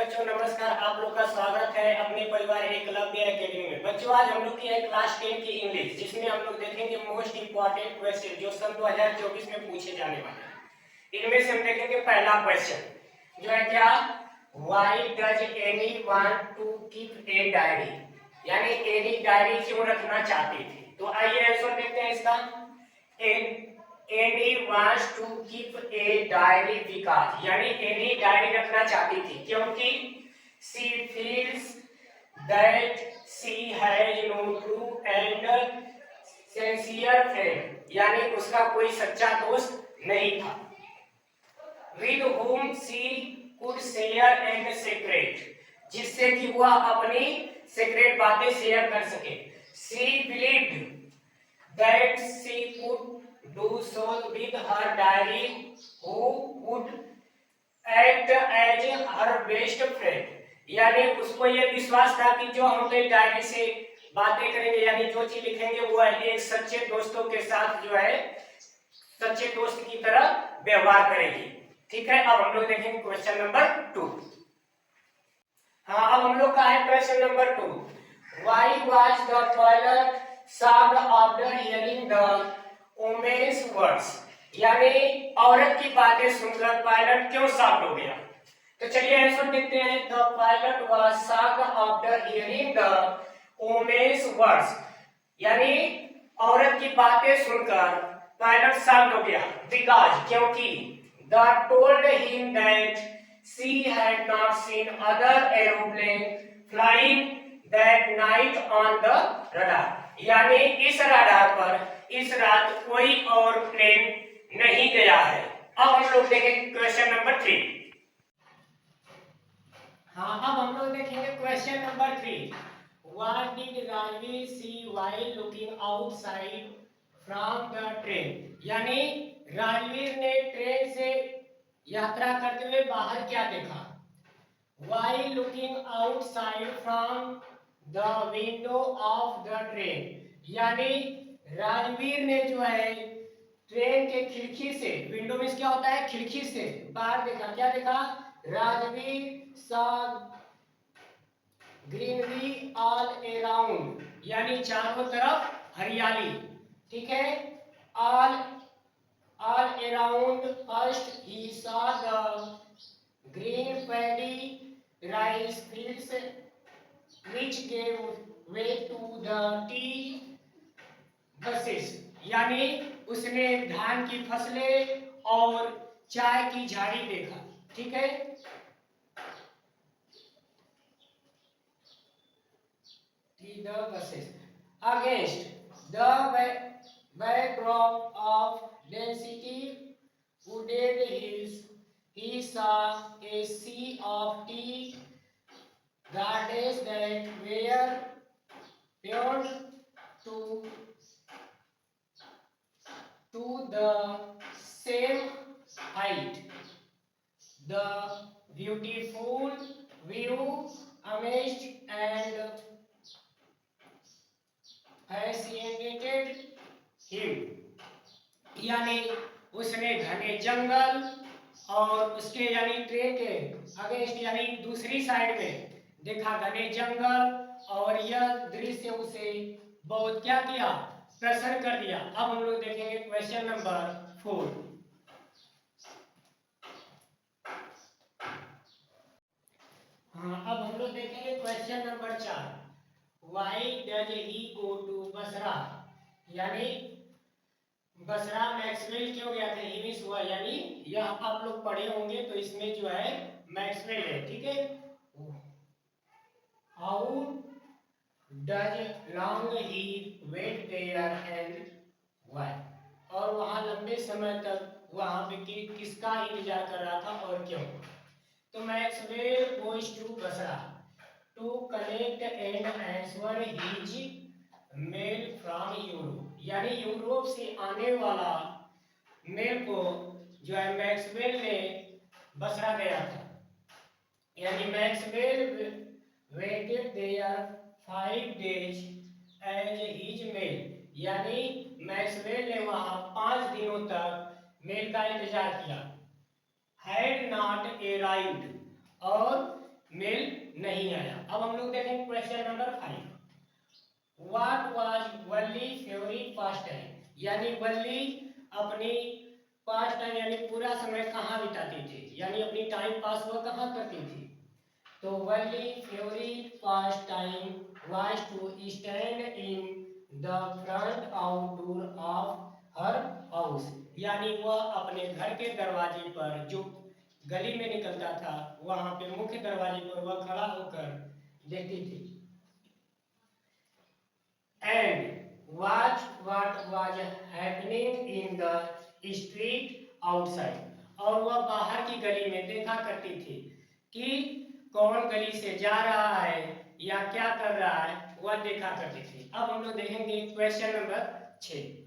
बच्चों नमस्कार। आप लोग का स्वागत है अपने परिवार एकलव्य एकेडमी में। बच्चों आज हम लोग की है क्लास 10 की इंग्लिश, जिसमें हम लोग देखेंगे मोस्ट इंपॉर्टेंट क्वेश्चन जो सन 2024 में पूछे जाने वाले हैं। इनमें से हम देखेंगे पहला क्वेश्चन जो है क्या, why does Anne want to keep a diary, यानी एनी डायरी क्यों रखना चाहती थी। तो आइए आंसर देखते हैं इसका। Anne wants to keep a diary because, यानी एनी डायरी रखना चाहती थी क्योंकि she feels that she has no true and sincere friend, यानी उसका कोई सच्चा दोस्त नहीं था। With whom she could share and secret, जिससे कि वह अपनी सीक्रेट बातें शेयर कर सके। She believed that she could do so with her diary, who would act as her best friend, यानी उसको ये विश्वास था कि जो हम अपनी डायरी से बातें करेंगे यानी जो चीज लिखेंगे वो एक सच्चे दोस्तों के साथ जो है सच्चे दोस्त की तरह व्यवहार करेगी। ठीक है, अब हम लोग देखेंगे क्वेश्चन नंबर 2। हाँ, अब हम लोग का है question number 2। Why was the toilet shocked after hearing the woman's words, यानी औरत की बातें सुनकर पायलट क्यों शॉक्ड हो गया। तो चलिए आंसर देखते हैं। The pilot was shocked after hearing the woman's words, यानी औरत की बातें सुनकर पायलट शॉक्ड हो गया। बिकॉज, क्योंकि the told him that she had not seen other aeroplane flying that night on the radar, यानी इस रडार पर इस रात कोई और प्लेन नहीं गया है। अब हम लोग देखेंगे क्वेश्चन नंबर 3। हाँ, अब हम लोग देखेंगे question number 3। What did Ranveer see while looking outside from the train, यानी रणवीर ने ट्रेन से यात्रा करते हुए बाहर क्या देखा। While looking outside from the window of the train, यानी रणवीर ने जो है ट्रेन के खिड़की से, विंडो में क्या होता है खिड़की से बाहर देखा। क्या देखा, रणवीर सा ग्रीनरी ऑल अराउंड, यानी चारों तरफ हरियाली। ठीक है, all around first he saw the green paddy rice fields which gave way to the tea buses, यानी उसने धान की फसलें और चाय की झाड़ी देखा। ठीक है, the buses against the backdrop of density wooded hills he saw a sea of tea gardens that were beyond to the same height. The beautiful view amazed and fascinated him, यानी उसने घने जंगल और उसके यानी ट्रेन के against यानी दूसरी side में देखा घने जंगल, और यह दृश्य उसे बहुत क्या किया, प्रसन्न कर दिया। अब हम लोग देखेंगे क्वेश्चन नंबर 4। हाँ, अब हम लोग देखेंगे question number 4। Why does he go to Basra, यानी बसरा मैक्सवेल क्यों गया था। ही मिस हुआ, यानी यह आप लोग पढ़े होंगे तो इसमें जो है मैक्सवेल है। ठीक है, how does long he wait there and why, और वहां लंबे समय तक वहां पे किसका इंतजार कर रहा था और क्यों। तो Maxwell goes to Basra to collect and answer his mail from Europe, यानी यूरोप से आने वाला मेल को जो है मैक्सवेल ने बसरा गया था। यानी Maxwell waited there 5 days as his mail, यानी मैक्सवेल ने वहां 5 दिनों तक मेल का इंतजार किया। हैड नॉट अराइव्ड, और मेल नहीं आया। अब हम लोग देखें question number 5। What was Valli favourite past time, यानी वल्ली अपनी पास्ट टाइम यानी पूरा समय कहाँ बिताती थी, यानी अपनी टाइम पास वो कहाँ करती थी। तो Valli favourite past time was to stand in the front outdoor of her house, यानी वह अपने घर के दरवाजे पर जो गली में निकलता था वहां पे मुख्य दरवाजे पर वह खड़ा होकर देखती थी। And watch what was happening in the street outside, और वह बाहर की गली में देखा करती थी कि कौन गली से जा रहा है या क्या कर रहा है, वह देखा करती थी। अब हम लोग देखेंगे क्वेश्चन नंबर 6।